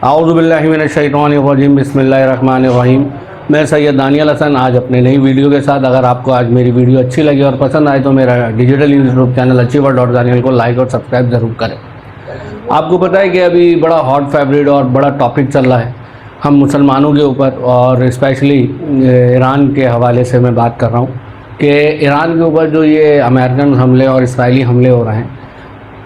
اعوذ باللہ من الشیطان الرجیم، بسم اللہ الرحمن الرحیم۔ میں سید دانیال حسن آج اپنے نئی ویڈیو کے ساتھ، اگر آپ کو آج میری ویڈیو اچھی لگی اور پسند آئے تو میرا ڈیجیٹل یوٹیوب چینل achiever.daniel کو لائک اور سبسکرائب ضرور کریں۔ آپ کو پتہ ہے کہ ابھی بڑا ہاٹ فیوریٹ اور بڑا ٹاپک چل رہا ہے ہم مسلمانوں کے اوپر، اور اسپیشلی ایران کے حوالے سے میں بات کر رہا ہوں کہ ایران کے اوپر جو یہ امریکن حملے اور اسرائیلی حملے ہو رہے ہیں،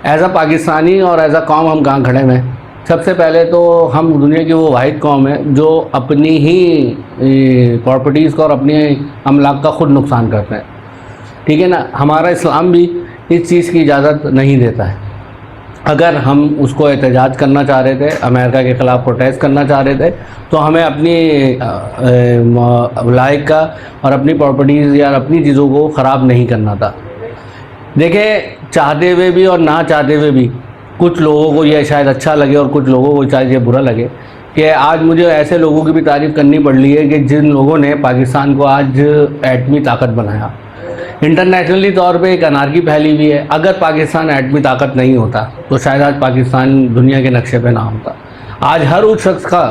ایز اے پاکستانی اور ایز اے قوم ہم کہاں کھڑے ہیں؟ سب سے پہلے تو ہم دنیا کی وہ واحد قوم ہے جو اپنی ہی پراپرٹیز کو اور اپنی املاک کا خود نقصان کرتے ہیں، ٹھیک ہے نا۔ ہمارا اسلام بھی اس چیز کی اجازت نہیں دیتا ہے۔ اگر ہم اس کو احتجاج کرنا چاہ رہے تھے، امریکہ کے خلاف پروٹیسٹ کرنا چاہ رہے تھے، تو ہمیں اپنی املاک کا اور اپنی پراپرٹیز یا اپنی چیزوں کو خراب نہیں کرنا تھا۔ دیکھیں، چاہتے ہوئے بھی اور نہ چاہتے ہوئے بھی کچھ لوگوں کو یہ شاید اچھا لگے اور کچھ لوگوں کو شاید یہ برا لگے کہ آج مجھے ایسے لوگوں کی بھی تعریف کرنی پڑ رہی ہے کہ جن لوگوں نے پاکستان کو آج ایٹمی طاقت بنایا۔ انٹرنیشنلی طور پہ ایک انارکی پھیلی ہوئی ہے۔ اگر پاکستان ایٹمی طاقت نہیں ہوتا تو شاید آج پاکستان دنیا کے نقشے پہ نہ ہوتا۔ آج ہر اس شخص کا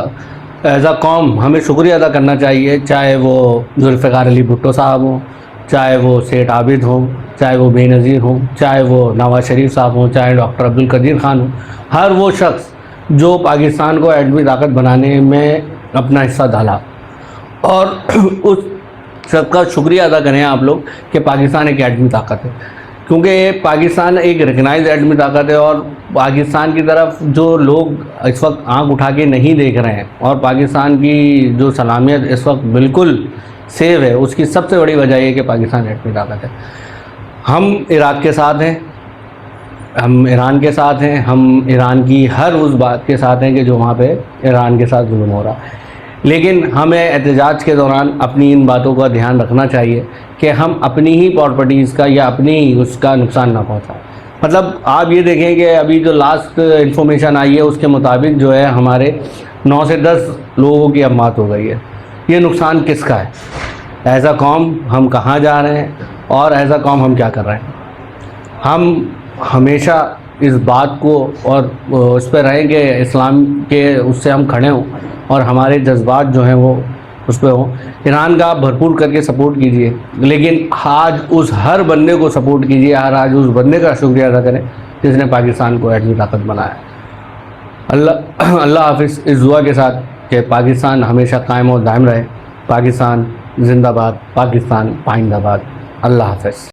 ایز اے قوم ہمیں شکریہ ادا کرنا چاہیے، چاہے وہ ذوالفقار علی بھٹو صاحب ہوں، چاہے وہ سیٹھ عابد ہوں، چاہے وہ بے نظیر ہوں، چاہے وہ نواز شریف صاحب ہوں، چاہے ڈاکٹر عبدالقدیر خان ہوں۔ ہر وہ شخص جو پاکستان کو ایٹمی طاقت بنانے میں اپنا حصہ ڈالا، اور اس سب کا شکریہ ادا کریں آپ لوگ کہ پاکستان ایک ایٹمی طاقت ہے، کیونکہ پاکستان ایک ریکگنائز ایٹمی طاقت ہے۔ اور پاکستان کی طرف جو لوگ اس وقت آنکھ اٹھا کے نہیں دیکھ رہے ہیں، اور پاکستان کی جو سلامیت اس وقت بالکل سیو ہے، اس کی سب سے بڑی وجہ یہ کہ پاکستان ایٹمی طاقت ہے۔ ہم عراق کے ساتھ ہیں، ہم ایران کے ساتھ ہیں، ہم ایران کی ہر اس بات کے ساتھ ہیں کہ جو وہاں پہ ایران کے ساتھ ظلم ہو رہا ہے، لیکن ہمیں احتجاج کے دوران اپنی ان باتوں کا دھیان رکھنا چاہیے کہ ہم اپنی ہی پراپرٹیز کا یا اپنی اس کا نقصان نہ پہنچائیں۔ مطلب آپ یہ دیکھیں کہ ابھی جو لاسٹ انفارمیشن آئی ہے اس کے مطابق جو ہے ہمارے 9 سے 10 لوگوں کی اب موت ہو گئی ہے۔ یہ نقصان کس کا ہے؟ ایز اے قوم ہم کہاں جا رہے ہیں، اور ایز اے قوم ہم کیا کر رہے ہیں؟ ہم ہمیشہ اس بات کو اور اس پہ رہیں کہ اسلام کے اس سے ہم کھڑے ہوں اور ہمارے جذبات جو ہیں وہ اس پہ ہوں۔ ایران کا آپ بھرپور کر کے سپورٹ کیجئے، لیکن آج اس ہر بندے کو سپورٹ کیجئے، آج اس بندے کا شکریہ ادا کریں جس نے پاکستان کو ایٹمی طاقت بنایا۔ اللہ حافظ، اس دعا کے ساتھ کہ پاکستان ہمیشہ قائم و دائم رہے۔ پاکستان زندہ باد، پاکستان پائندہ باد۔ اللہ حافظ۔